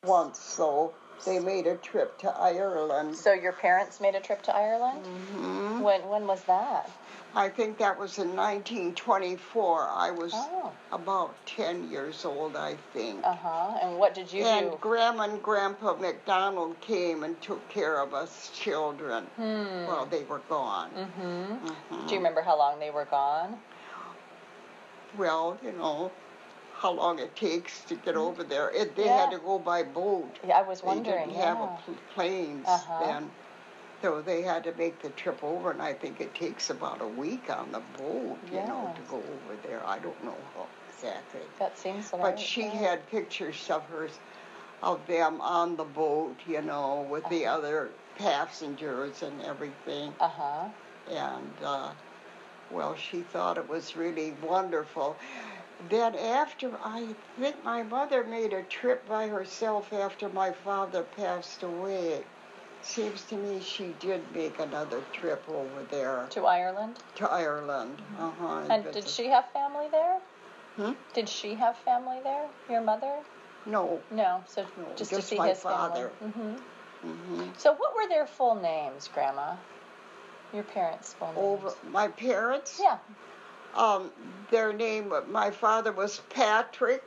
once, so they made a trip to Ireland. So your parents made a trip to Ireland? Mm-hmm. When was that? I think that was in 1924. I was about 10 years old, I think. And what did you do? And Grandma and Grandpa McDonald came and took care of us children while they were gone. Do you remember how long they were gone? Well, you know, how long it takes to get over there. They had to go by boat. Yeah, I was wondering. They didn't have planes then. So they had to make the trip over, and I think it takes about a week on the boat, you know, to go over there. I don't know how exactly. That seems right. But she had pictures of them on the boat, you know, with the other passengers and everything. And, well, she thought it was really wonderful. Then after, I think my mother made a trip by herself after my father passed away. Seems to me she did make another trip over there. To Ireland? To Ireland, And did she have family there? Did she have family there, your mother? No. No, so just to see my his father. Family. So what were their full names, Grandma? Your parents' full names? My parents? Yeah. Their name, my father was Patrick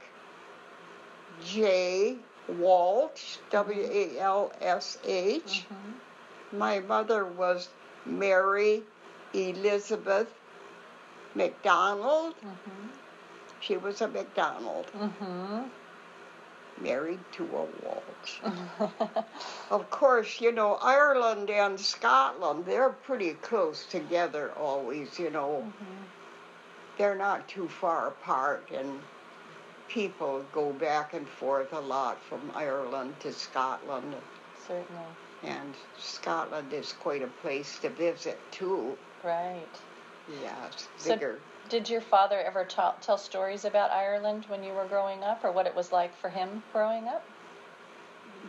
J. Walsh, W-A-L-S-H. My mother was Mary Elizabeth McDonald. She was a McDonald. Married to a Walsh. Of course, you know, Ireland and Scotland, they're pretty close together always, you know. They're not too far apart, and people go back and forth a lot from Ireland to Scotland. Certainly. And Scotland is quite a place to visit, too. Right. Yeah, it's bigger. So did your father ever tell stories about Ireland when you were growing up, or what it was like for him growing up?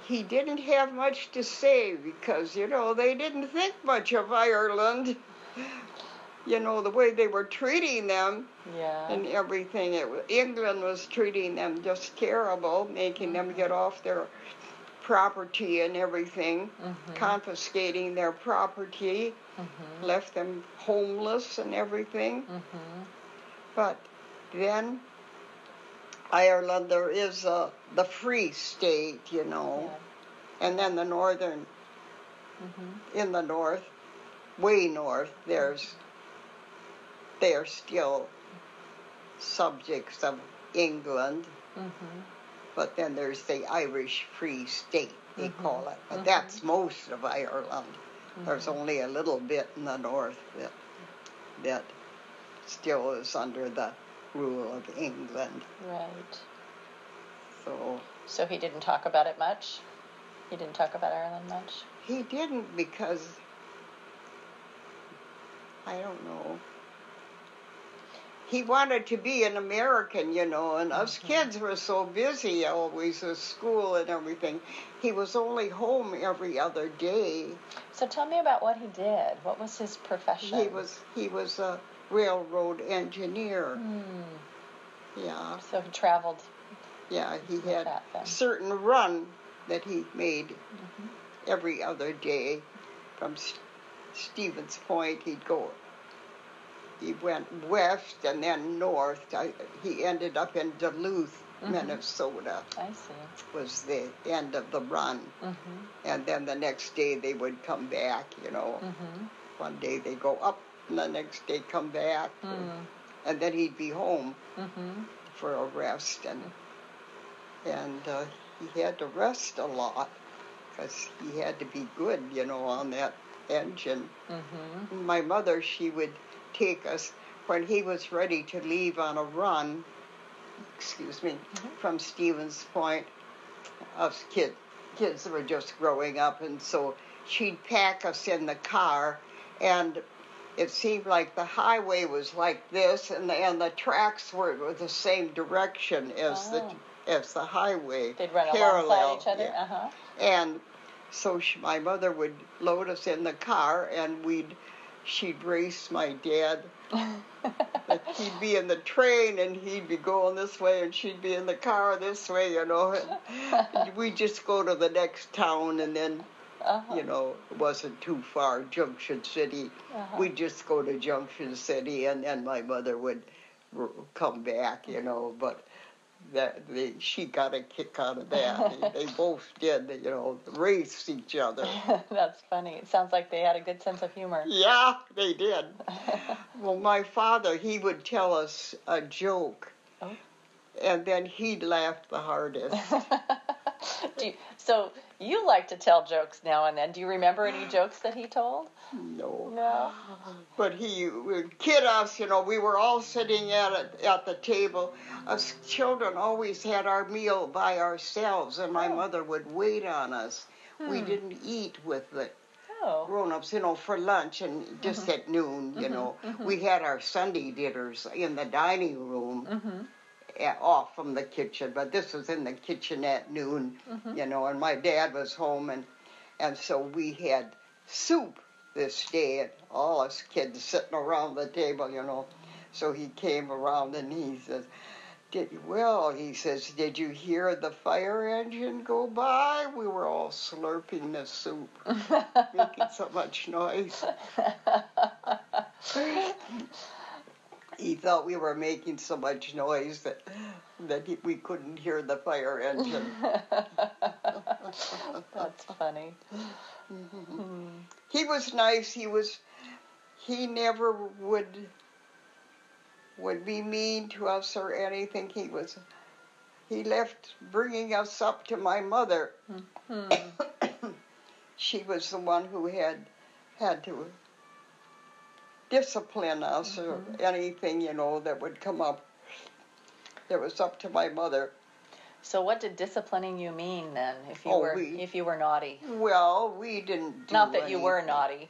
He didn't have much to say because, you know, they didn't think much of Ireland. You know, the way they were treating them and everything. England was treating them just terrible, making them get off their property and everything, confiscating their property, left them homeless and everything. But then Ireland, there is the Free State, you know, and then the northern, in the north, way north, they are still subjects of England, but then there's the Irish Free State, they call it. But that's most of Ireland. There's only a little bit in the north that still is under the rule of England. Right. So he didn't talk about it much? He didn't talk about Ireland much? He didn't because, I don't know. He wanted to be an American, you know, and us kids were so busy always with school and everything. He was only home every other day. So tell me about what he did. What was his profession? He was a railroad engineer. Yeah. So he traveled. Yeah, he had a certain run that he made every other day from Stevens Point. He went west and then north. He ended up in Duluth, Minnesota. I see. Was the end of the run. And then the next day they would come back, you know. One day they go up and the next day come back. And then he'd be home for a rest. And he had to rest a lot because he had to be good, you know, on that engine. My mother, she would take us when he was ready to leave on a run, from Stevens Point. Us kids were just growing up, and so she'd pack us in the car, and it seemed like the highway was like this, and the tracks were the same direction as the highway. They'd run parallel alongside each other. Yeah. And so my mother would load us in the car, and she'd race my dad, the he'd be in the train and he'd be going this way and she'd be in the car this way, and we'd just go to the next town, and then, it wasn't too far, Junction City. We'd just go to Junction City, and then my mother would come back, but she got a kick out of that. They both did, race each other. That's funny. It sounds like they had a good sense of humor. Yeah, they did. Well, my father, he would tell us a joke, and then he'd laugh the hardest. So you like to tell jokes now and then. Do you remember any jokes that he told? No. But he would kid us, we were all sitting at the table. Us children always had our meal by ourselves, and my mother would wait on us. We didn't eat with the grown-ups, for lunch, and just at noon, We had our Sunday dinners in the dining room. Off from the kitchen, but this was in the kitchen at noon, and my dad was home, and so we had soup this day, and all us kids sitting around the table, So he came around and he says, he says, did you hear the fire engine go by? We were all slurping the soup, making so much noise. He thought we were making so much noise that we couldn't hear the fire engine. That's funny. He was nice. He never would be mean to us or anything. He left bringing us up to my mother. She was the one who had to discipline us or anything, that would come up. It was up to my mother. So what did disciplining you mean then, if you were naughty? Well, we didn't do Not that anything. You were naughty.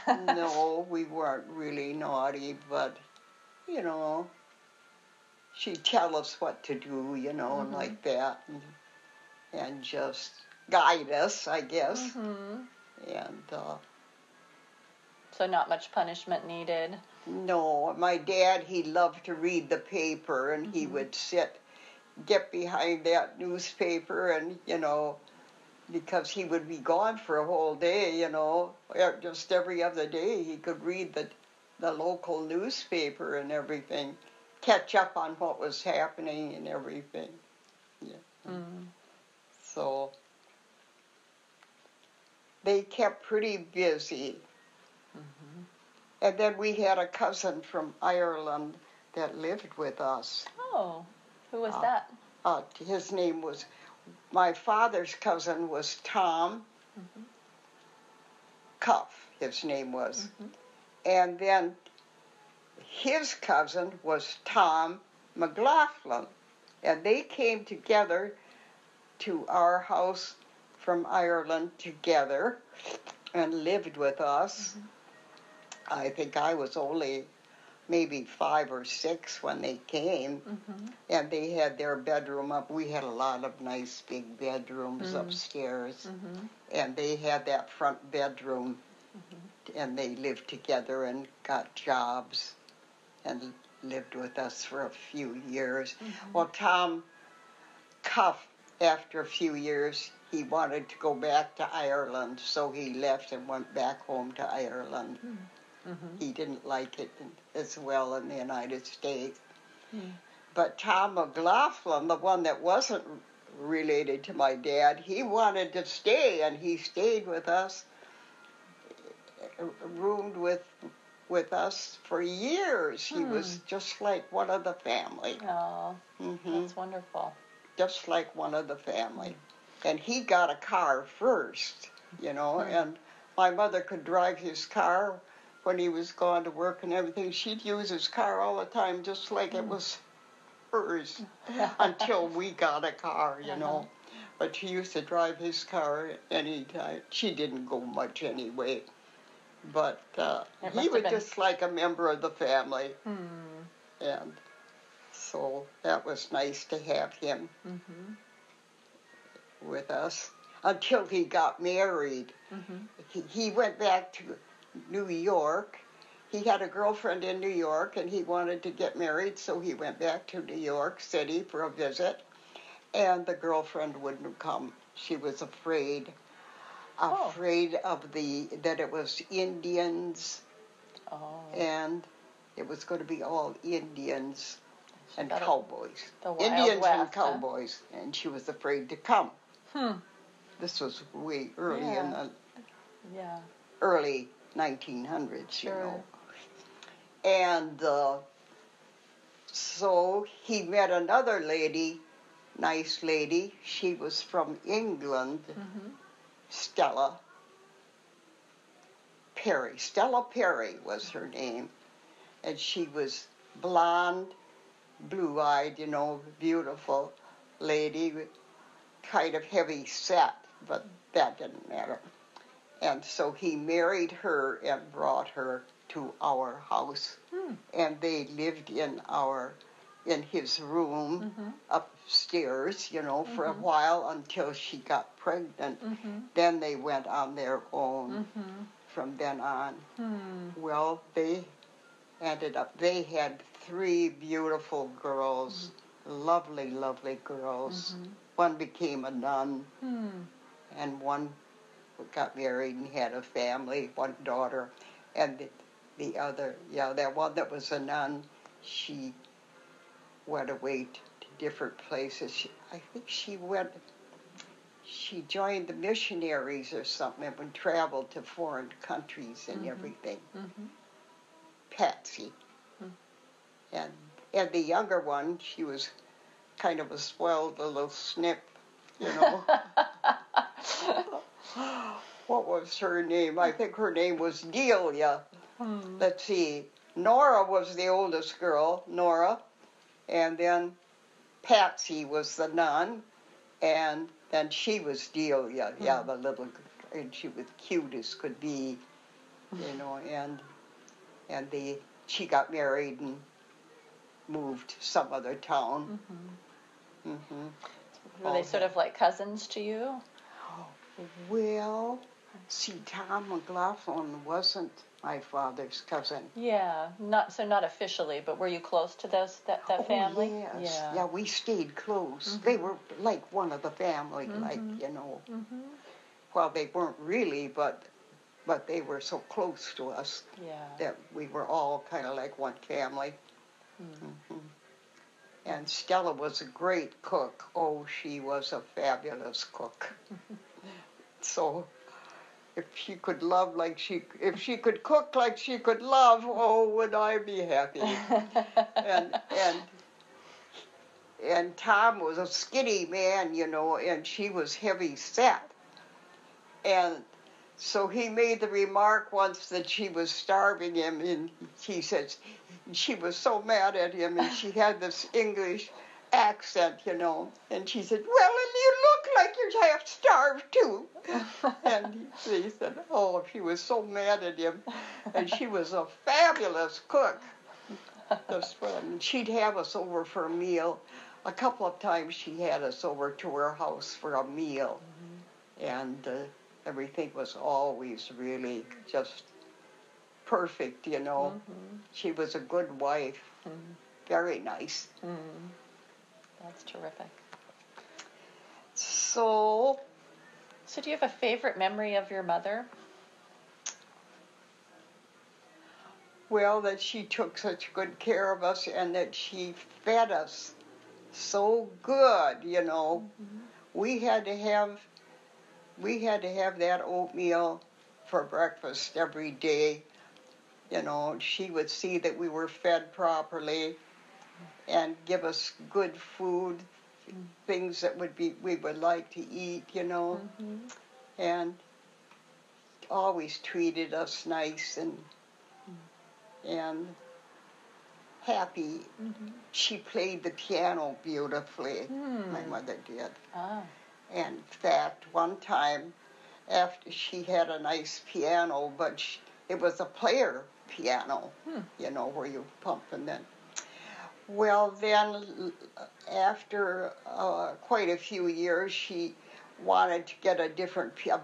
No, we weren't really naughty, but, she'd tell us what to do, and like that, and just guide us, I guess. And, so not much punishment needed? No, my dad, he loved to read the paper, and he would get behind that newspaper, and, because he would be gone for a whole day, just every other day he could read the local newspaper and everything, catch up on what was happening and everything. Yeah. So they kept pretty busy. And then we had a cousin from Ireland that lived with us. Oh, who was that? His name was, my father's cousin was Tom Cuff, his name was. And then his cousin was Tom McLaughlin. And they came together to our house from Ireland together and lived with us. I think I was only maybe 5 or 6 when they came, and they had their bedroom up. We had a lot of nice big bedrooms upstairs, and they had that front bedroom, and they lived together and got jobs and lived with us for a few years. Well, Tom Cuff, after a few years, he wanted to go back to Ireland, so he left and went back home to Ireland. He didn't like it as well in the United States. But Tom McLaughlin, the one that wasn't related to my dad, he wanted to stay, and he stayed with us, roomed with us for years. He was just like one of the family. Oh, that's wonderful. Just like one of the family. And he got a car first, and my mother could drive his car when he was gone to work and everything. She'd use his car all the time, just like it was hers, until we got a car, But she used to drive his car anytime. She didn't go much anyway. But he was just like a member of the family. And so that was nice to have him with us until he got married. He went back to New York. he had a girlfriend in New York, and he wanted to get married, so he went back to New York City for a visit, and the girlfriend wouldn't come. She was afraid of that it was Indians, and it was going to be all Indians and cowboys. Indians West, and cowboys, and she was afraid to come. This was way early in the early 1900s, you know. And so he met another lady, nice lady. She was from England, Stella Perry. Stella Perry was her name. And she was blonde, blue-eyed, you know, beautiful lady, kind of heavy set, but that didn't matter. And so he married her and brought her to our house, and they lived in his room upstairs, you know, for a while until she got pregnant. Then they went on their own from then on. Well, they had 3 beautiful girls, lovely, lovely girls. One became a nun, and one got married and had a family, one daughter, and the other, that one that was a nun, she went away to different places. I think she joined the missionaries or something and traveled to foreign countries and everything. Patsy. And the younger one, she was kind of a spoiled little snip, you know. What was her name? I think her name was Delia. Let's see. Nora was the oldest girl, Nora. And then Patsy was the nun. And then she was Delia, the little, and she was cute as could be, you know. And she got married and moved to some other town. Were they sort of like cousins to you? Well, see, Tom McLaughlin wasn't my father's cousin. Yeah, not officially, but were you close to that family? Yes. Yeah, we stayed close. They were like one of the family, like, you know. Well, they weren't really, but they were so close to us that we were all kind of like one family. And Stella was a great cook. Oh, she was a fabulous cook. So if she could cook like she could love, oh, would I be happy. and Tom was a skinny man, you know, and she was heavy set. And so he made the remark once that she was starving him, and he says she was so mad at him, and she had this English accent, you know, and she said, well, and you look like you're half starved too. And he said, oh, she was so mad at him, and she was a fabulous cook. And she'd have us over for a meal. A couple of times she had us over to her house for a meal, and everything was always really just perfect, you know. She was a good wife, very nice. That's terrific. So do you have a favorite memory of your mother? Well, that she took such good care of us and that she fed us so good, you know. We had to have that oatmeal for breakfast every day. You know, she would see that we were fed properly and give us good food, things that we would like to eat, you know, and always treated us nice and happy. She played the piano beautifully, my mother did. And in fact, one time, after she had a nice piano, but it was a player piano, you know, where you pump and then. Well, then, after quite a few years, she wanted to get a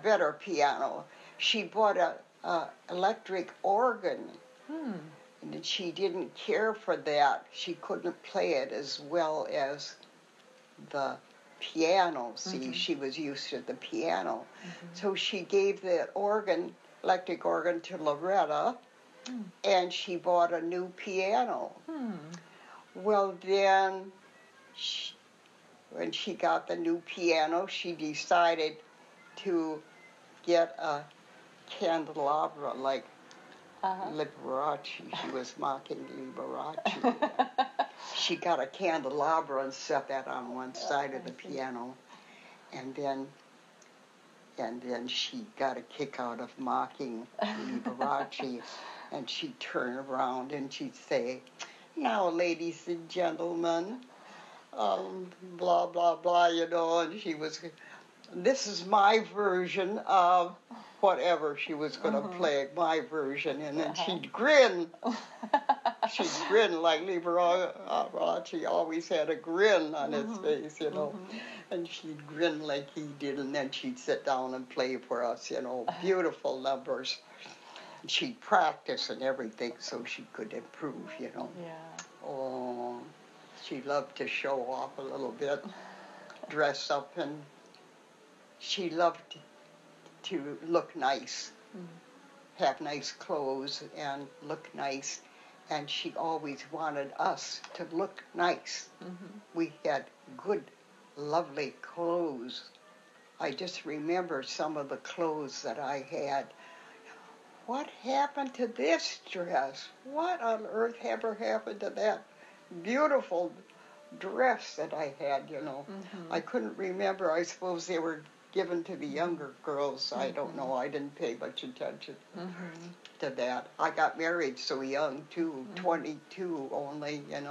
better piano. She bought a electric organ And she didn't care for that. She couldn't play it as well as the piano. See, she was used to the piano. So she gave the organ, electric organ, to Loretta, and she bought a new piano. Well, then, when she got the new piano, she decided to get a candelabra like Liberace. She was mocking Liberace. She got a candelabra and set that on one side of the piano, and then she got a kick out of mocking Liberace, and she'd turn around and she'd say, "Now, ladies and gentlemen, blah blah blah," and she was. This is my version of whatever she was going to play, my version, and then she'd grin. She'd grin like Liberace always had a grin on his face, and she'd grin like he did, and then she'd sit down and play for us, beautiful numbers. And she'd practice and everything so she could improve, Yeah. Oh, she loved to show off a little bit, dress up, and she loved to look nice, have nice clothes and look nice, and she always wanted us to look nice. We had good, lovely clothes. I just remember some of the clothes that I had. What happened to this dress? What on earth ever happened to that beautiful dress that I had, I couldn't remember. I suppose they were given to the younger girls. I don't know. I didn't pay much attention to that. I got married so young, too, 22 only, and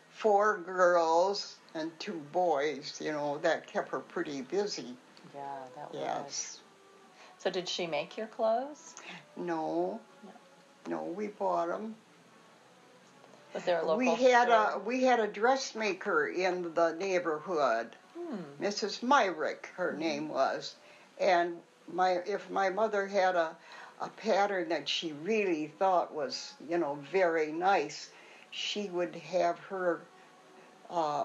4 girls and 2 boys, that kept her pretty busy. Yeah, that was. Yes. So did she make your clothes? No, we bought them. Was there a local store? We had a dressmaker in the neighborhood, Mrs. Myrick, her name was, and if my mother had a pattern that she really thought was very nice, she would have her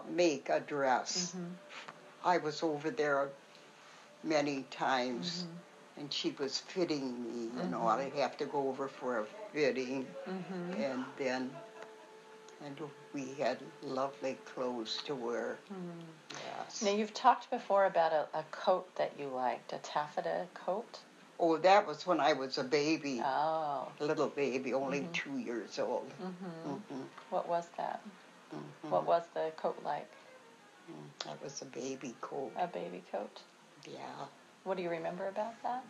make a dress. I was over there many times, and she was fitting me. I'd have to go over for a fitting, and then. And we had lovely clothes to wear. Yes. Now, you've talked before about a coat that you liked, a taffeta coat. Oh, that was when I was a baby. Oh. A little baby, only 2 years old. What was that? What was the coat like? That was a baby coat. A baby coat? Yeah. What do you remember about that?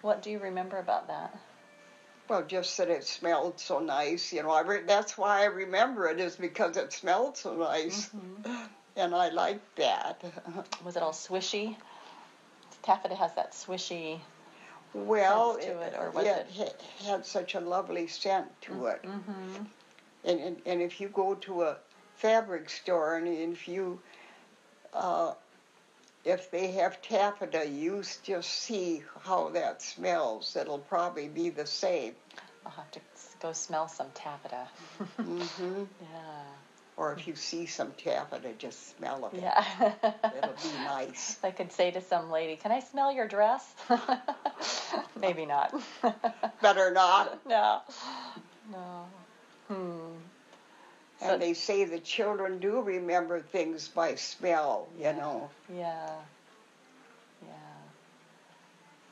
What do you remember about that? Well, just that it smelled so nice, that's why I remember it, is because it smelled so nice, and I liked that. Was it all swishy? Taffeta has that swishy sense to it, or was it had such a lovely scent to it. And if you go to a fabric store, and if they have taffeta, you just see how that smells. It'll probably be the same. I'll have to go smell some taffeta. Yeah. Or if you see some taffeta, just smell of it. Yeah. It'll be nice. I could say to some lady, "Can I smell your dress?" Maybe not. Better not. No. And they say the children do remember things by smell, Yeah.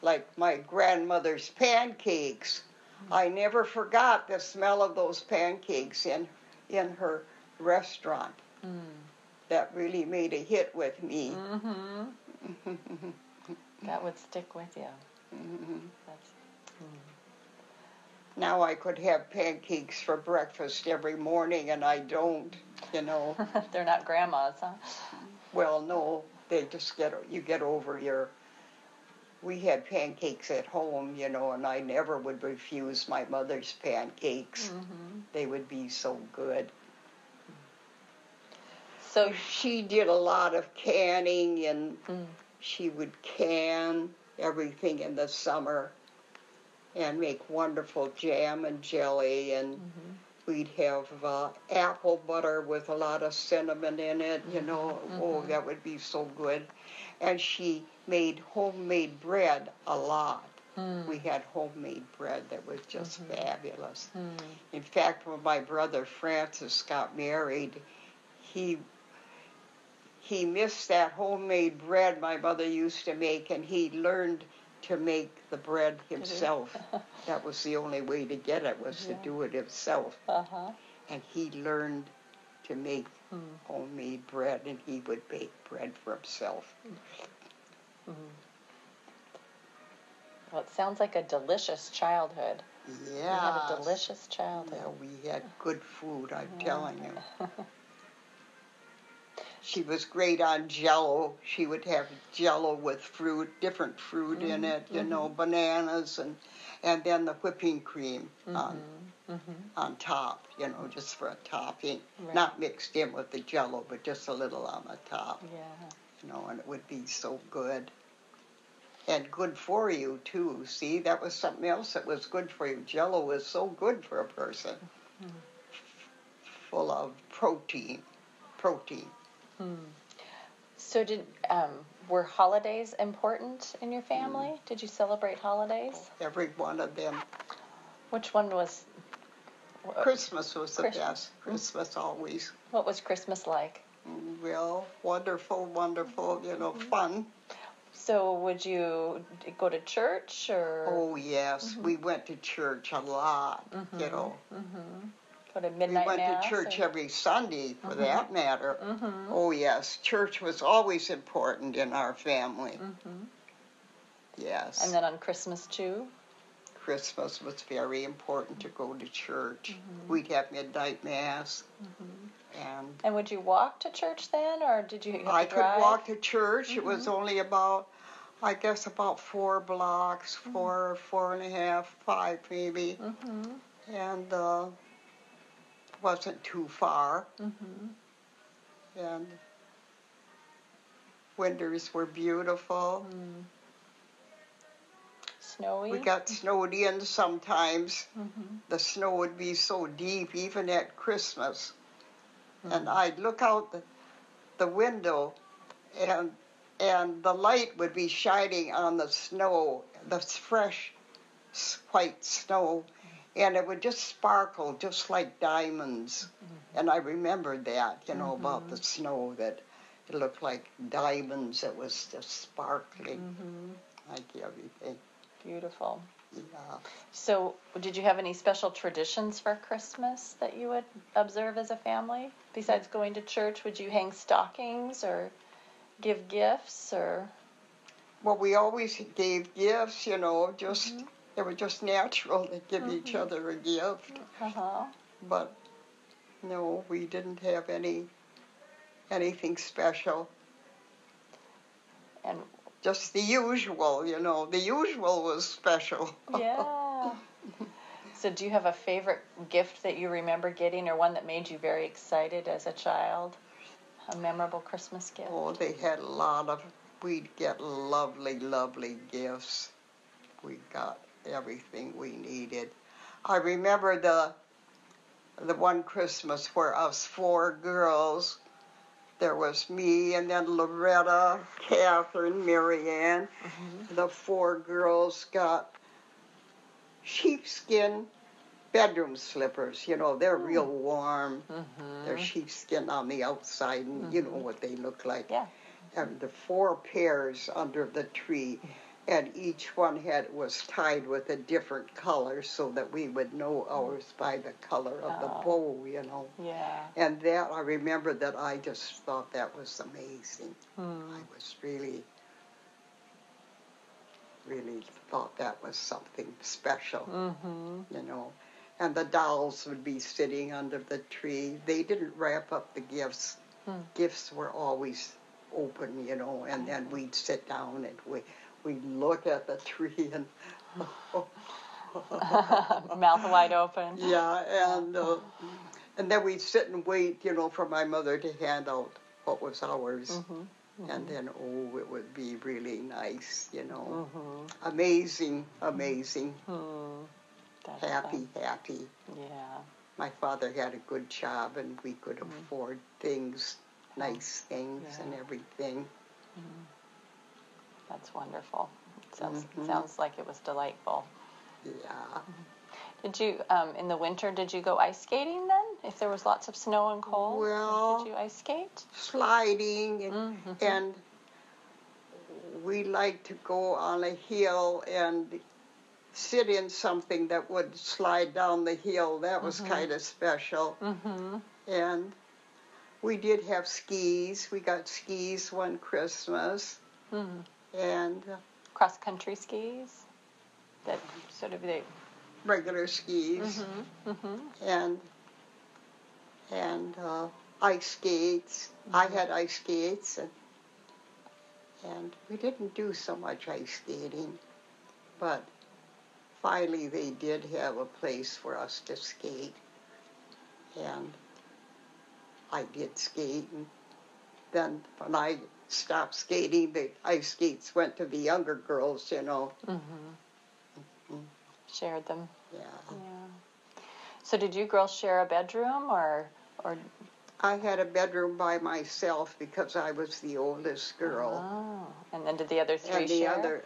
Like my grandmother's pancakes. I never forgot the smell of those pancakes in her restaurant. That really made a hit with me. That would stick with you. Now I could have pancakes for breakfast every morning, and I don't, They're not grandma's, huh? Well, no, they just you get over your. We had pancakes at home, and I never would refuse my mother's pancakes. They would be so good. So she did a lot of canning, and she would can everything in the summer. and make wonderful jam and jelly, and we'd have apple butter with a lot of cinnamon in it, you know. Oh, that would be so good. And she made homemade bread a lot. We had homemade bread that was just fabulous. In fact, when my brother Francis got married, he missed that homemade bread my mother used to make, and he learned to make the bread himself. That was the only way to get it, was to do it himself. And he learned to make homemade bread, and he would bake bread for himself. Well, it sounds like a delicious childhood. Yeah. You had a delicious childhood. Yeah, we had good food, I'm telling you. She was great on Jell-O. She would have Jell-O with fruit, different fruit in it, you know, bananas, and then the whipping cream on top, you know, just for a topping. Right. Not mixed in with the Jell-O, but just a little on the top. Yeah. You know, and it would be so good. And good for you, too. See, that was something else that was good for you. Jell-O was so good for a person. Full of protein. So were holidays important in your family? Did you celebrate holidays? Oh, every one of them. Which one was? Christmas was the best. Christmas always. What was Christmas like? Well, wonderful, you know, fun. So would you go to church or? Oh, yes. We went to church a lot, you know. Go to midnight mass? We went to church every Sunday, for that matter. Oh, yes. Church was always important in our family. Yes. And then on Christmas, too? Christmas was very important to go to church. We'd have midnight mass. And would you walk to church then, or did you have to drive? I could walk to church. It was only about 4 blocks, 4.5, 5 maybe. And wasn't too far. And winters were beautiful. Snowy? We got snowed in sometimes. The snow would be so deep, even at Christmas. And I'd look out the window, and the light would be shining on the snow, the fresh white snow, and it would just sparkle just like diamonds. And I remembered that, you know, about the snow, that it looked like diamonds. It was just sparkling like everything. Beautiful. Yeah. So did you have any special traditions for Christmas that you would observe as a family? Besides going to church, would you hang stockings or give gifts or? Well, we always gave gifts, you know, just it was just natural to give each other a gift. But no, we didn't have anything special. And just the usual, you know. The usual was special. Yeah. So do you have a favorite gift that you remember getting, or one that made you very excited as a child? A memorable Christmas gift? Oh, they had a lot of, we'd get lovely, lovely gifts. We got everything we needed. I remember the one Christmas where us 4 girls, there was me, and then Loretta, Catherine, Marianne. The 4 girls got sheepskin bedroom slippers. You know, they're real warm. They're sheepskin on the outside, and you know what they look like. Yeah. And the 4 pairs under the tree, and each one was tied with a different color so that we would know ours by the color of the bow, you know. Yeah. And that, I remember that I just thought that was amazing. I was really thought that was something special, you know. And the dolls would be sitting under the tree. They didn't wrap up the gifts. Gifts were always open, you know, and then we'd sit down and we'd look at the tree and mouth wide open. Yeah, and then we'd sit and wait, you know, for my mother to hand out what was ours. And then, oh, it would be really nice, you know. Amazing. Happy. Yeah. My father had a good job, and we could afford things, nice things, and everything. That's wonderful. Sounds like it was delightful. Yeah. Did you, in the winter, did you go ice skating then? If there was lots of snow and cold, well, did you ice skate? Sliding, and we liked to go on a hill and sit in something that would slide down the hill. That was kind of special. And we did have skis. We got skis one Christmas. And cross-country skis? That sort of the regular skis. And ice skates. I had ice skates. And we didn't do so much ice skating. But finally, they did have a place for us to skate, and I did skate. And then when I stopped skating, the ice skates went to the younger girls, you know. Shared them. Yeah. So did you girls share a bedroom, or? I had a bedroom by myself because I was the oldest girl. Oh. And then did the other three share?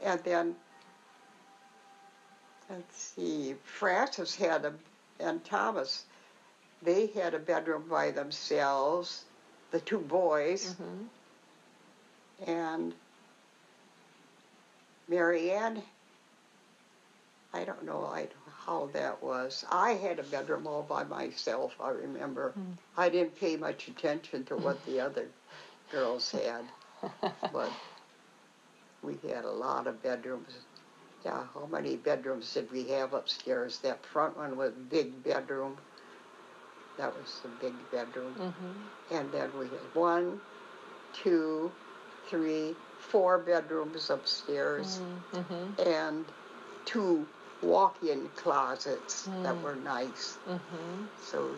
And then. Let's see, Francis and Thomas, they had a bedroom by themselves, the two boys, and Marianne, I don't know how that was. I had a bedroom all by myself, I remember. I didn't pay much attention to what the other girls had, but we had a lot of bedrooms. Yeah, how many bedrooms did we have upstairs? That front one was a big bedroom. That was the big bedroom. And then we had 1, 2, 3, 4 bedrooms upstairs. And 2 walk-in closets that were nice. So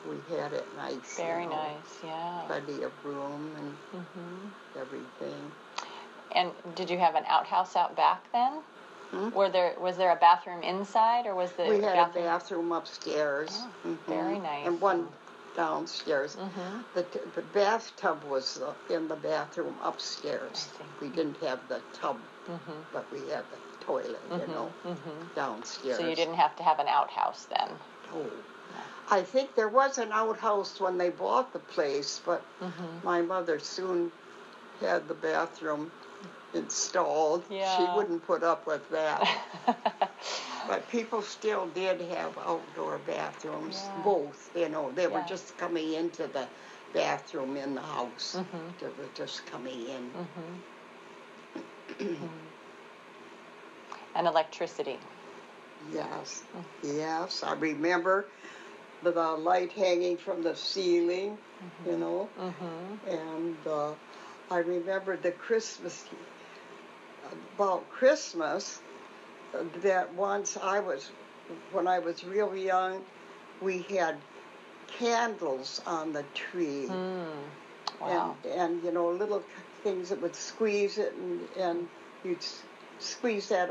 we had it nice. Very nice, yeah. Plenty of room and everything. And did you have an outhouse out back then? Was there a bathroom inside, or was the we had a bathroom upstairs? Very nice. And one downstairs. The bathtub was in the bathroom upstairs. We didn't have the tub, but we had the toilet, you know, downstairs. So you didn't have to have an outhouse then? Oh. I think there was an outhouse when they bought the place, but my mother soon had the bathroom installed. Yeah. She wouldn't put up with that. But people still did have outdoor bathrooms, both, you know. They were just coming into the bathroom in the house. They were just coming in. And electricity. Yes, yes. I remember the light hanging from the ceiling, you know. And I remember the about Christmas, that once when I was real young, we had candles on the tree. Wow. And you know, little things that would squeeze it, and you'd squeeze that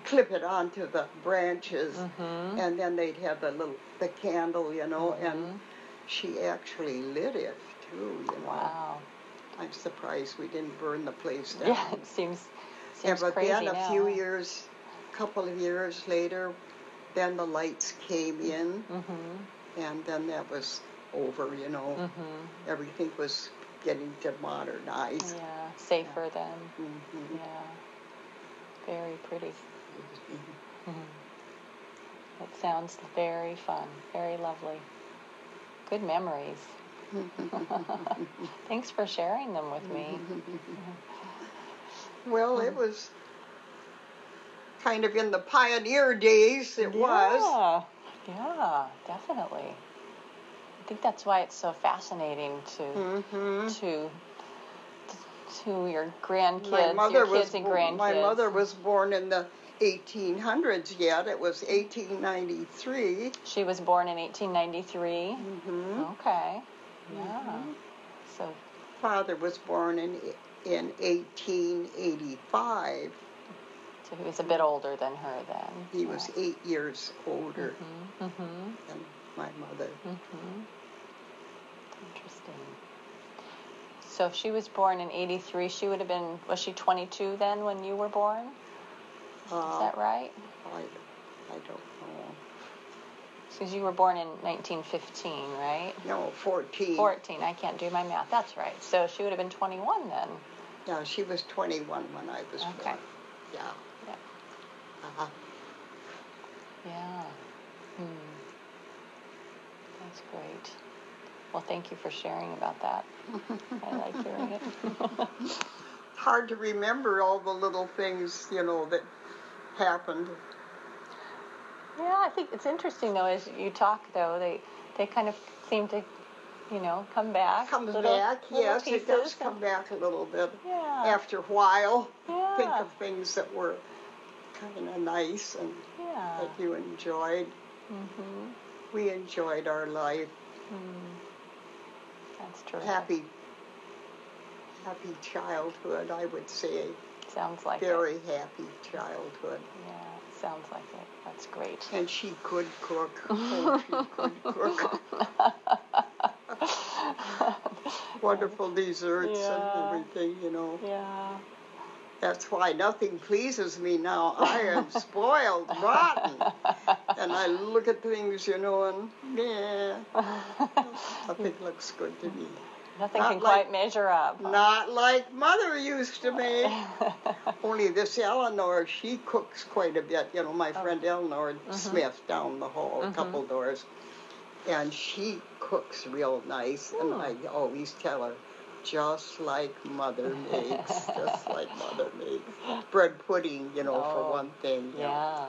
clip it onto the branches, and then they'd have the candle, you know, and she actually lit it too, you know. Wow. I'm surprised we didn't burn the place down. Yeah, it seems but crazy then now. a couple of years later, then the lights came in, and then that was over, you know. Everything was getting to modernize. Yeah, safer then. Yeah, very pretty. It sounds very fun, very lovely. Good memories. Thanks for sharing them with me. Well, it was kind of in the pioneer days, it was. Yeah, definitely. I think that's why it's so fascinating to your grandkids, your kids and grandkids. My mother was born in the 1800s yet. It was 1893. She was born in 1893? Okay. Yeah. So father was born in 1885. So he was a bit older than her then. He was 8 years older than my mother. Interesting. So if she was born in 83, she would have been, was she 22 then when you were born? Is that right? I don't know. Because you were born in 1915, right? No, 14. 14, I can't do my math. That's right. So she would have been 21 then. Yeah, she was 21 when I was born. Yeah. Yeah. That's great. Well, thank you for sharing about that. I like hearing it. Hard to remember all the little things, that happened. Yeah, I think it's interesting, though, as you talk, though, they kind of seem to, come back. Comes back, yes, it does come back a little bit. Yeah. After a while, think of things that were kind of nice and that you enjoyed. We enjoyed our life. That's true. Happy childhood, I would say. Sounds like Very happy childhood. Yeah, sounds like it. That's great. And she could cook. Oh, she could cook. Wonderful desserts and everything, Yeah. That's why nothing pleases me now. I am spoiled, rotten. And I look at things, and nothing looks good to me. Nothing can quite measure up. Not like Mother used to make. Only this Eleanor, she cooks quite a bit. My friend Eleanor Smith down the hall, a couple doors. And she cooks real nice. And I always tell her, just like Mother makes. Just like Mother makes. Bread pudding, for one thing. Yeah.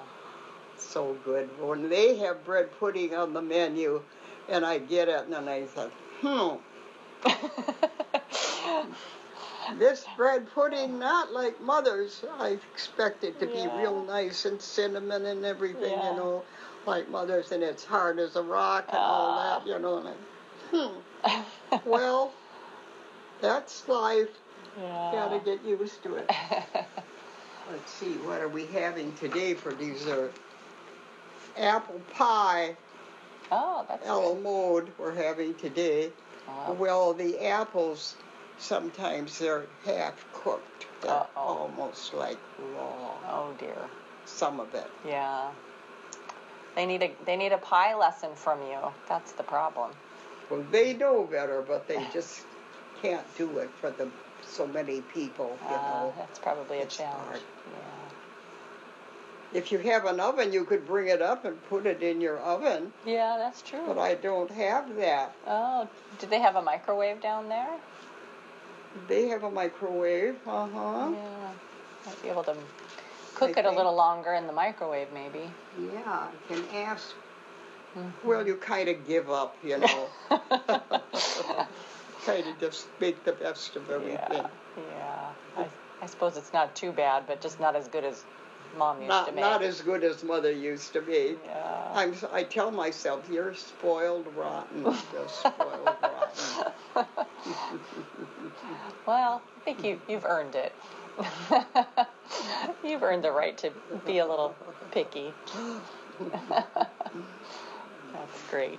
So good. When they have bread pudding on the menu, and I get it, and then I said, this bread pudding, not like Mother's. I expect it to be real nice and cinnamon and everything, like Mother's, and it's hard as a rock and all that, and well, that's life. Gotta get used to it. Let's see, what are we having today for dessert? Apple pie. Oh, that's mode we're having today. Well, the apples, sometimes they're half cooked. They're almost like raw. Oh dear. Some of it. Yeah. They need a pie lesson from you. That's the problem. Well, they know better, but they just can't do it for so many people. That's probably a challenge. Hard. Yeah. If you have an oven, you could bring it up and put it in your oven. Yeah, that's true. But I don't have that. Oh, do they have a microwave down there? They have a microwave, Yeah, might be able to cook it a little longer in the microwave, maybe. Yeah, I can ask. Well, you kind of give up, Kind of just make the best of everything. Yeah. I suppose it's not too bad, but just not as good as Mom used to make. Not as good as Mother used to make. Yeah. I tell myself, you're spoiled rotten. Just spoiled rotten. Well, I think you've earned it. You've earned the right to be a little picky. That's great.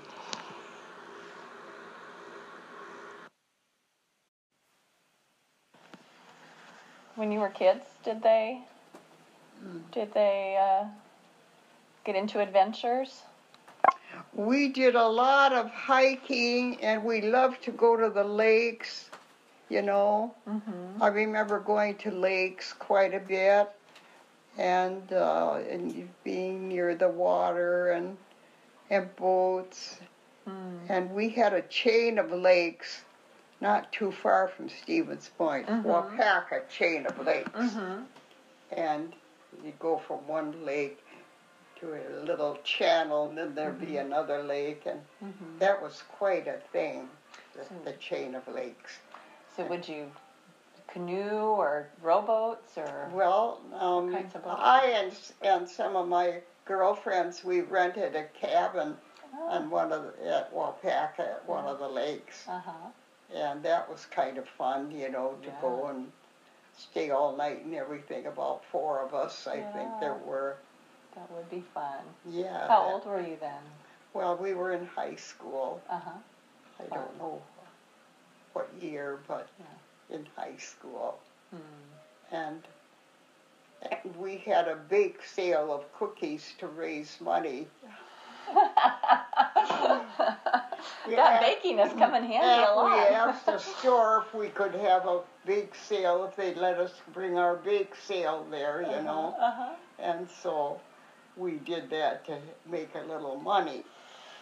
When you were kids, did they get into adventures? We did a lot of hiking, and we loved to go to the lakes, I remember going to lakes quite a bit, and being near the water and boats. And we had a chain of lakes not too far from Stevens Point, Wapaka chain of lakes. And you'd go from one lake to a little channel, and then there'd be another lake, and that was quite a thing, the chain of lakes. So would you canoe or rowboats or? Well, kinds of boats? I and some of my girlfriends, we rented a cabin on at Wapaka at one of the lakes. And that was kind of fun, to go and stay all night and everything. About 4 of us, I think there were. That would be fun. Yeah. How old were you then? Well, we were in high school. Uh-huh. I don't know what year, but in high school. And we had a bake sale of cookies to raise money. Baking has come in handy a lot. We asked the store if we could have a bake sale, if they'd let us bring our bake sale there, And so we did that to make a little money.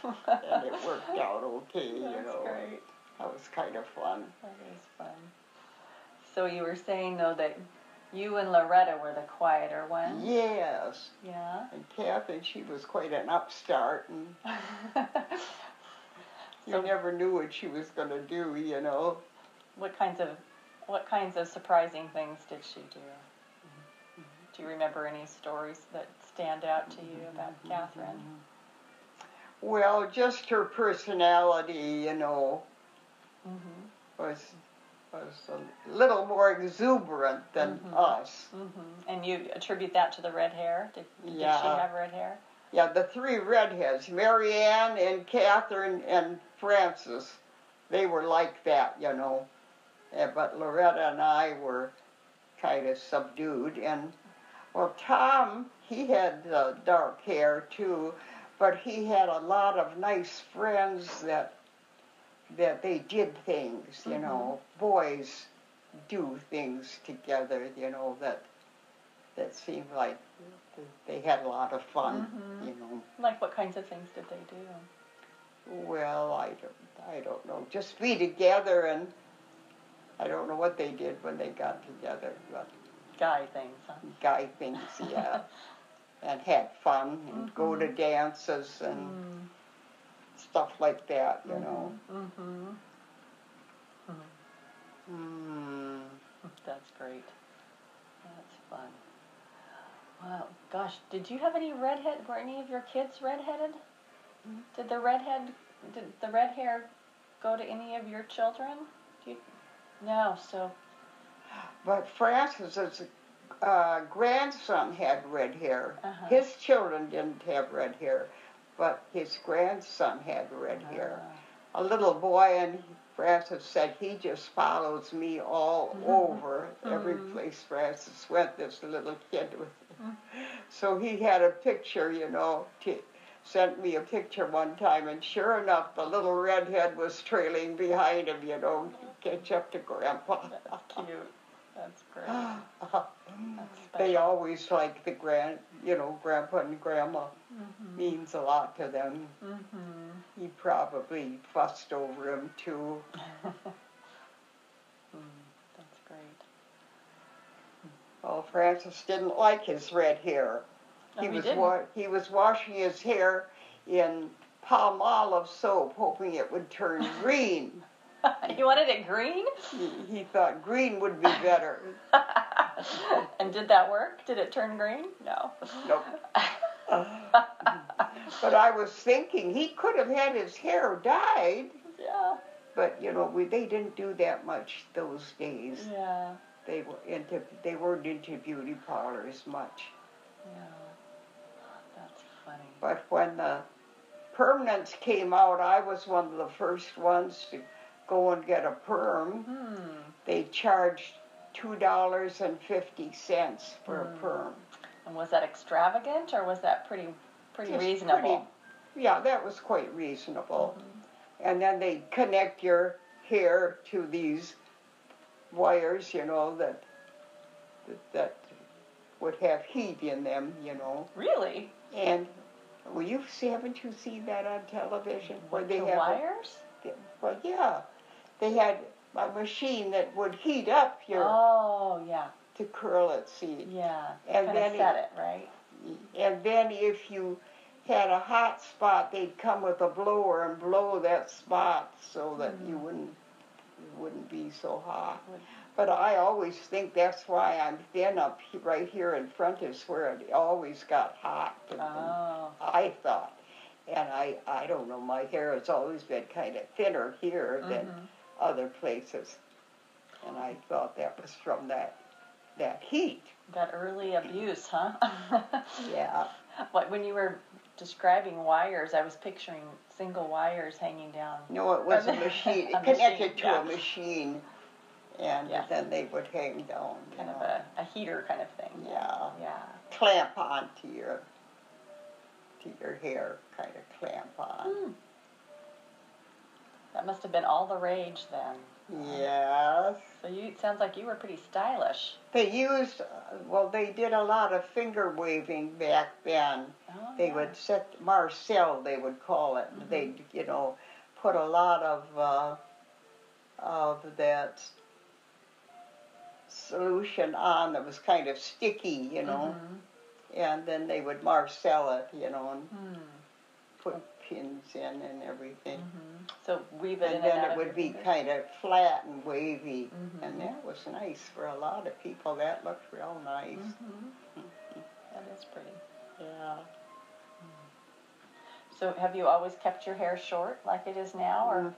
And it worked out okay, That's great. That was kind of fun. That is fun. So you were saying, though, that you and Loretta were the quieter ones? Yes. Yeah. And Kathy, she was quite an upstart, and you never knew what she was going to do, What kinds of surprising things did she do? Do you remember any stories that stand out to you about Catherine? Well, just her personality, was a little more exuberant than us. And you attribute that to the red hair? Did she have red hair? Yeah, the 3 redheads, Mary Ann and Catherine and Frances, they were like that, But Loretta and I were kind of subdued. And, well, Tom, he had dark hair, too, but he had a lot of nice friends that they did things, Boys do things together, that seemed like they had a lot of fun, Like what kinds of things did they do? Well, I don't know. Just be together, and I don't know what they did when they got together, but guy things, huh? Guy things, yeah. And had fun and go to dances and stuff like that, That's great. That's fun. Wow, gosh, did you have any redhead? Were any of your kids redheaded? Did the red hair go to any of your children? No, so. But Francis's grandson had red hair. His children didn't have red hair, but his grandson had red hair. A little boy, and Francis said, he just follows me all over. Every place Francis went, this little kid with him. So he had a picture, sent me a picture one time, and sure enough, the little redhead was trailing behind him, catch up to Grandpa. That's cute. That's great. They always like the Grandpa and Grandma. Means a lot to them. He probably fussed over him too. That's great. Well, Francis didn't like his red hair. He was washing his hair in Palmolive soap, hoping it would turn green. You wanted it green? He thought green would be better. And did that work? Did it turn green? No. Nope. But I was thinking he could have had his hair dyed. Yeah. But they didn't do that much those days. Yeah. They weren't into beauty parlors much. Yeah. That's funny. But when the permanents came out, I was one of the first ones to go and get a perm. They charged $2.50 for a perm. And was that extravagant, or was that pretty reasonable? Yeah, that was quite reasonable. And then they connect your hair to these wires, that would have heat in them, Really? And haven't you seen that on television? Where they have wires? Well, yeah. They had a machine that would heat up your... Oh, yeah. To curl it, see. Yeah. And then set it, right? And then if you had a hot spot, they'd come with a blower and blow that spot so that you wouldn't be so hot. But I always think that's why I'm thin up right here in front is where it always got hot. I thought. And I don't know, my hair has always been kind of thinner here than other places. And I thought that was from that heat. That early abuse, huh? Yeah. What, when you were describing wires, I was picturing single wires hanging down. No, it was a machine. It connected to a machine, and then they would hang down. Kind of a heater kind of thing. Yeah. Yeah. Clamp on to your hair, kind of clamp on. That must have been all the rage then. Yes. So it sounds like you were pretty stylish. They used, they did a lot of finger waving back then. Oh, they would set Marcel, they would call it. Mm-hmm. They'd, put a lot of that solution on that was kind of sticky, and then they would Marcel it, and put pins in and everything. So weave it in and then out it would be kind of flat and wavy, and that was nice for a lot of people. That looked real nice. That is pretty. Yeah. So have you always kept your hair short like it is now, or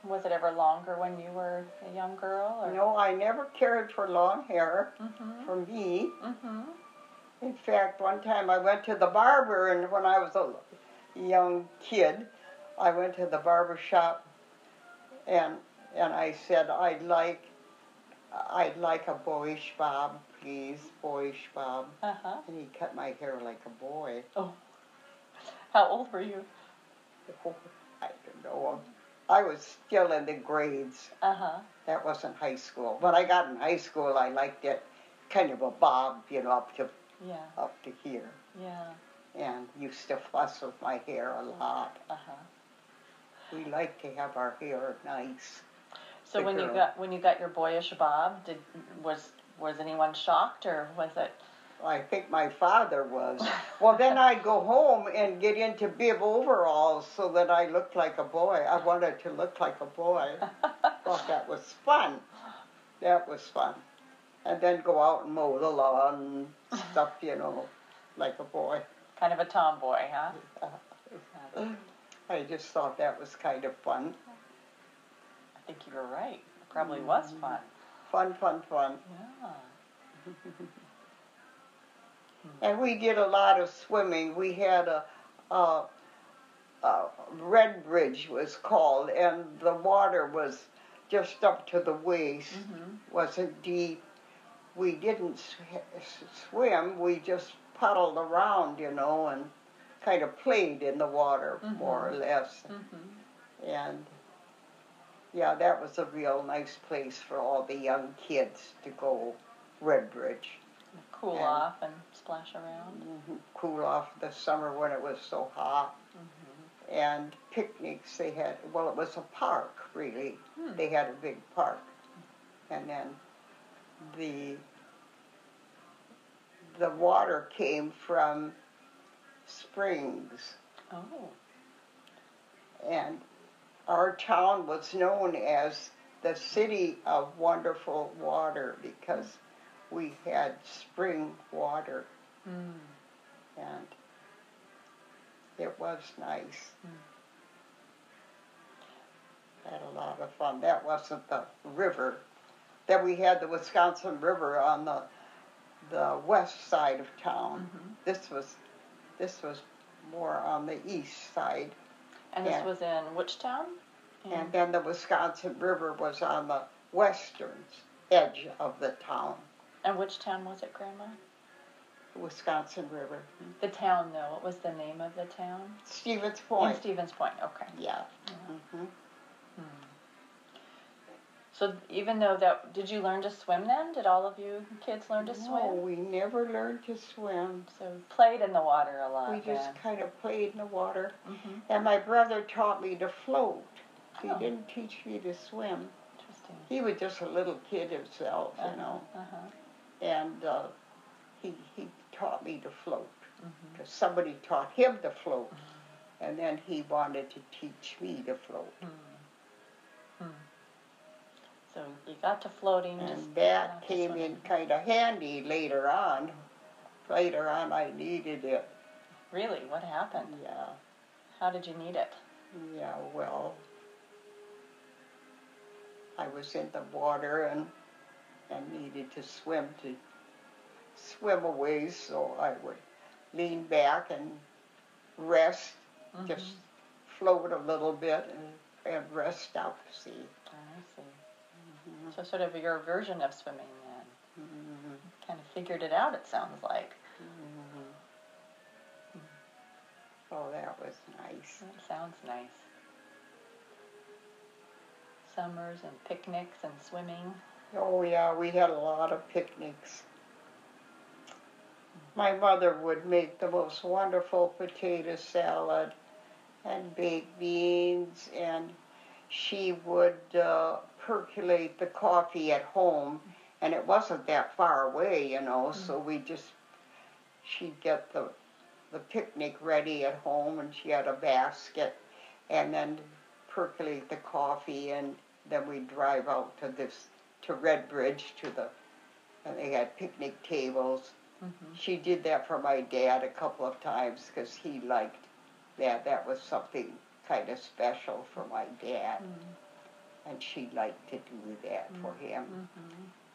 was it ever longer when you were a young girl? Or? No, I never cared for long hair for me. In fact, one time I went to the barber, and when I was a young kid, I went to the barber shop, and I said, I'd like a boyish bob, please, boyish bob. And he cut my hair like a boy. Oh. How old were you? Oh, I don't know. I was still in the grades. That wasn't high school. When I got in high school, I liked it kind of a bob, up to here. Yeah. And used to fuss with my hair a lot. We like to have our hair nice. So when you got your boyish bob, was anyone shocked, or was it? I think my father was. Well, then I'd go home and get into bib overalls so that I looked like a boy. I wanted to look like a boy. Thought that was fun. That was fun. And then go out and mow the lawn and stuff, like a boy. Kind of a tomboy, huh? I just thought that was kind of fun. I think you were right. It probably was fun. Fun. Yeah. And we did a lot of swimming. We had a Red Bridge was called, and the water was just up to the waist. Wasn't deep. We didn't swim. We just paddled around, and kind of played in the water, more or less. And yeah, that was a real nice place for all the young kids to go, Red Bridge. Cool off and splash around. Cool off the summer when it was so hot. And picnics they had, it was a park, really. They had a big park. And then the water came from springs. Oh. And our town was known as the City of Wonderful Water because we had spring water. And it was nice. Had a lot of fun. That wasn't the river. Then we had the Wisconsin River on the west side of town. This was more on the east side. And this was in which town? And then the Wisconsin River was on the western edge of the town. And which town was it, Grandma? The Wisconsin River. The town, though. What was the name of the town? Stevens Point. In Stevens Point, okay. Yeah. So even though did you learn to swim then? Did all of you kids learn to swim? No, we never learned to swim. So played in the water a lot. We just kind of played in the water. And my brother taught me to float. He didn't teach me to swim. Interesting. He was just a little kid himself, And he taught me to float. Because somebody taught him to float. And then he wanted to teach me to float. So you got to floating. And that came in kind of handy later on. Later on I needed it. Really? What happened? Yeah. How did you need it? Yeah, well, I was in the water and needed to swim away, so I would lean back and rest, just float a little bit and rest out to sea. I see. So sort of your version of swimming then. Kind of figured it out, it sounds like. Oh, that was nice. That sounds nice. Summers and picnics and swimming. Oh, yeah, we had a lot of picnics. My mother would make the most wonderful potato salad and baked beans, and she would percolate the coffee at home, and it wasn't that far away, you know, so she'd get the picnic ready at home, and she had a basket, and then percolate the coffee, and then we'd drive out to Redbridge and they had picnic tables. She did that for my dad a couple of times because he liked that. That was something kind of special for my dad, and she liked to do that for him.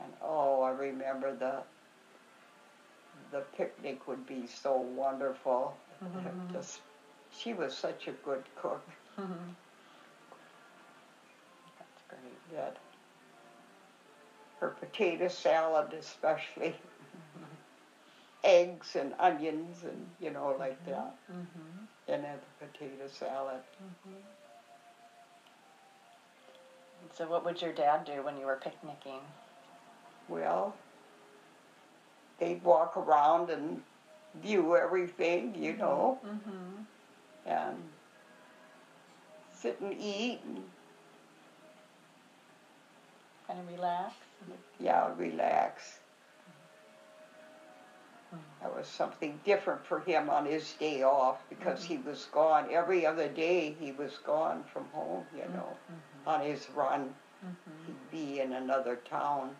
And oh, I remember the picnic would be so wonderful. She was such a good cook. That's great. That her potato salad especially, eggs and onions and, you know, like that, and then the potato salad. So what would your dad do when you were picnicking? Well, they'd walk around and view everything, you know, and sit and eat and kind of relax. Yeah, relax. That was something different for him on his day off because he was gone. Every other day he was gone from home, you know, on his run. He'd be in another town.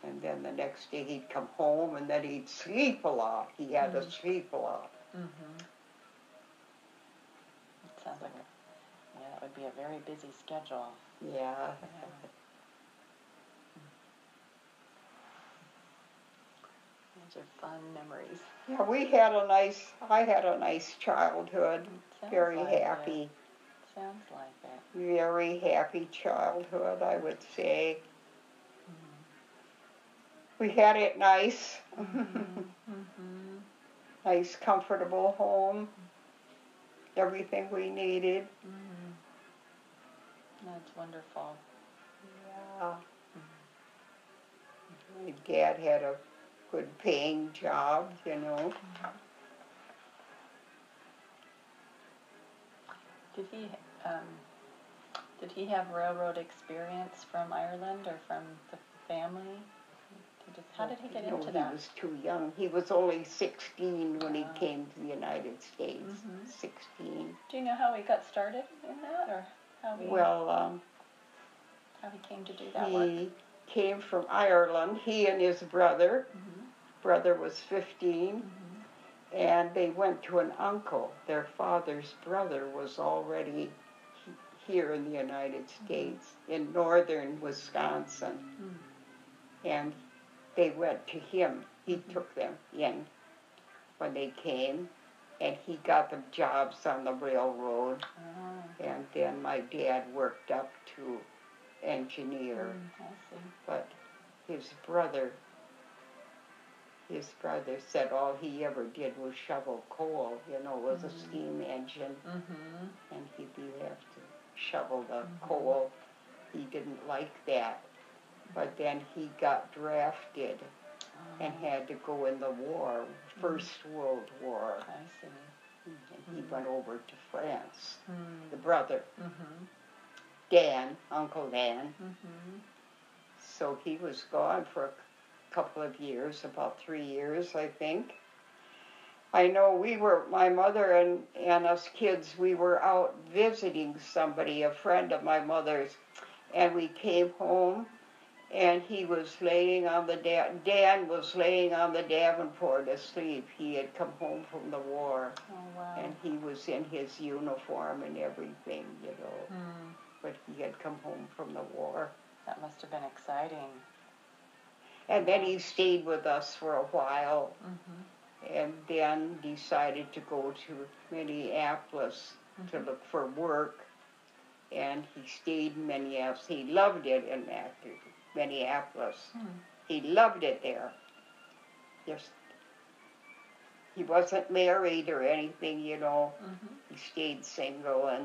And then the next day he'd come home and then he'd sleep a lot. He had to sleep a lot. It sounds like that would be a very busy schedule. Yeah. Those are fun memories. Yeah, I had a nice childhood. Very like happy. It. Sounds like it. Very happy childhood, I would say. We had it nice. Nice, comfortable home. Everything we needed. That's wonderful. Yeah. My dad had a good paying job, you know. Did he have railroad experience from Ireland or from the family? How did he get into that? He was too young. He was only 16 when he came to the United States. 16. Do you know how he got started in that, or how he came to do that work? He came from Ireland. He and his brother. Brother was 15, and they went to an uncle. Their father's brother was already here in the United States, in northern Wisconsin, and they went to him. He took them in when they came, and he got them jobs on the railroad, and then my dad worked up to engineer. I see. But his brother said all he ever did was shovel coal, you know, was a steam engine, and he'd have to shovel the coal. He didn't like that, but then he got drafted and had to go in the war, First World War. I see. And he went over to France, the brother, Dan, Uncle Dan. So he was gone for a couple of years, about 3 years, I think. I know my mother and us kids, we were out visiting somebody, a friend of my mother's, and we came home, and he was laying on Dan was laying on the Davenport asleep. He had come home from the war, and he was in his uniform and everything, you know, but he had come home from the war. That must have been exciting. And then he stayed with us for a while, and then decided to go to Minneapolis to look for work. And he stayed in Minneapolis. He loved it in Minneapolis. He loved it there. Just, he wasn't married or anything, you know. He stayed single and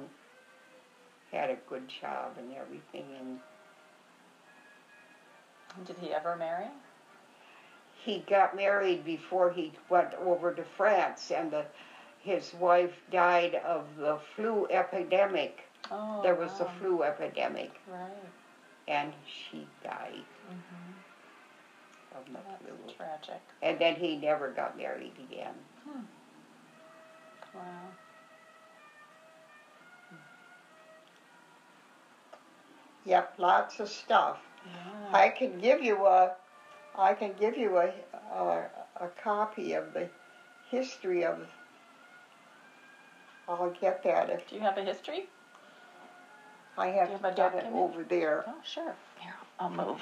had a good job and everything. And did he ever marry? He got married before he went over to France, and his wife died of the flu epidemic. Oh, there was a flu epidemic. Right. And she died of the flu. That's tragic. And then he never got married again. Wow. Yep, lots of stuff. Yeah. I can give you a copy of the history of. I'll get that if. Do you have a history? I have to get it over there. Oh, sure. Here, I'll move.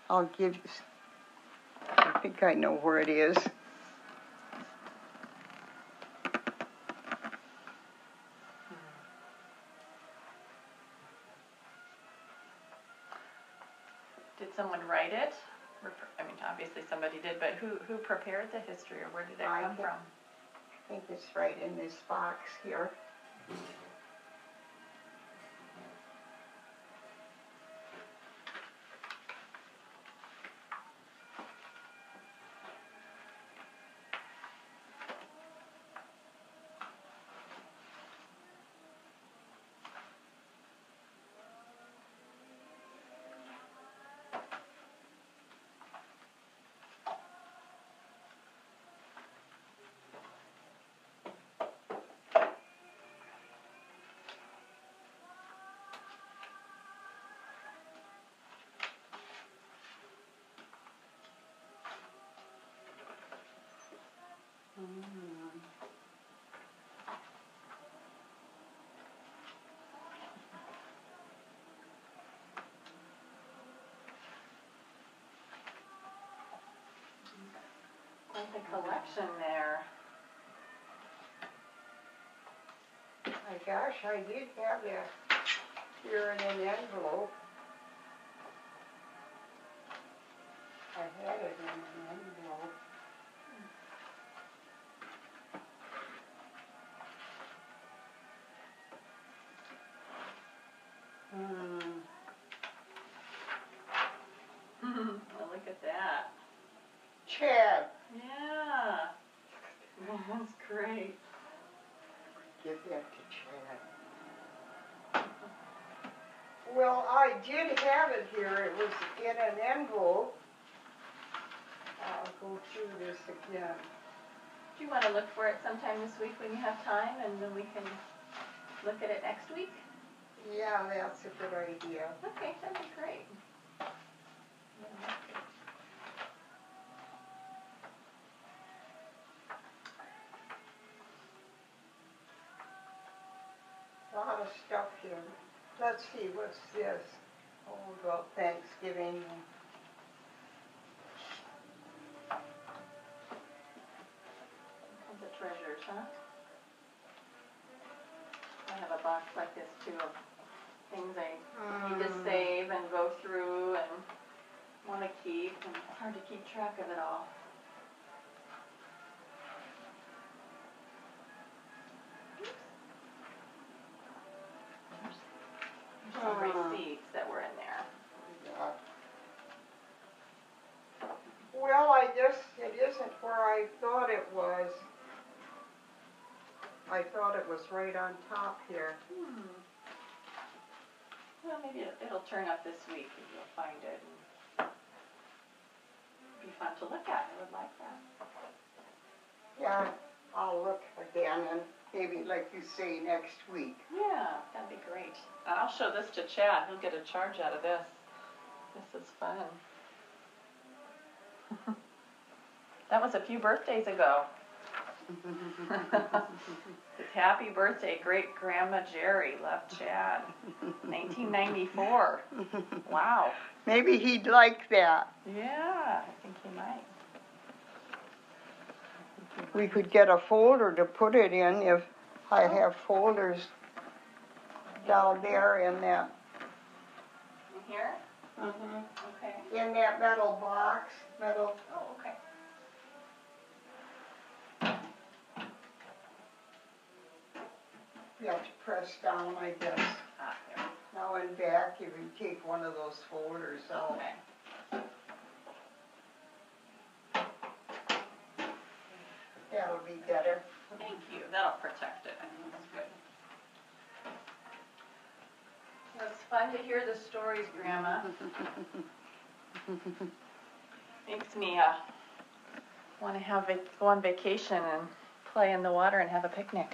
I'll give you. I think I know where it is. Did someone write it? I mean, obviously somebody did, but who prepared the history, or where did it come from? I think it's right in this box here. Quite the collection there. My gosh, I did have that here in an envelope. I had it in an envelope. Well, look at that. Chad. Yeah. That's great. Give that to Chad. Well, I did have it here. It was in an envelope. I'll go through this again. Do you want to look for it sometime this week when you have time, and then we can look at it next week? Yeah, that's a good idea. Okay, that'd be great. A lot of stuff here. Let's see, what's this? Oh, about Thanksgiving. Comes the treasures, huh? I have a box like this too of things I need to save and go through and want to keep, and it's hard to keep track of it all. There's some receipts that were in there. Yeah. Well, I guess it isn't where I thought it was. I thought it was right on top here. Well, maybe it'll turn up this week and you'll find it. And it'll be fun to look at. I would like that. Yeah, I'll look again and maybe, like you say, next week. Yeah, that'd be great. I'll show this to Chad. He'll get a charge out of this. This is fun. That was a few birthdays ago. It's happy birthday, great grandma Gerry, love Chad. 1994. Wow. Maybe he'd like that. Yeah, I think he might. We could get a folder to put it in if I have folders down there in that. In here? Mhm. Okay. In that metal box, metal. Oh, okay. You have to press down, I guess. Ah, there. Now and back, you can take one of those folders out. Okay. That'll be better. Thank you. That'll protect it. I think that's good. Well, it's fun to hear the stories, Grandma. Makes me want to go on vacation and play in the water and have a picnic.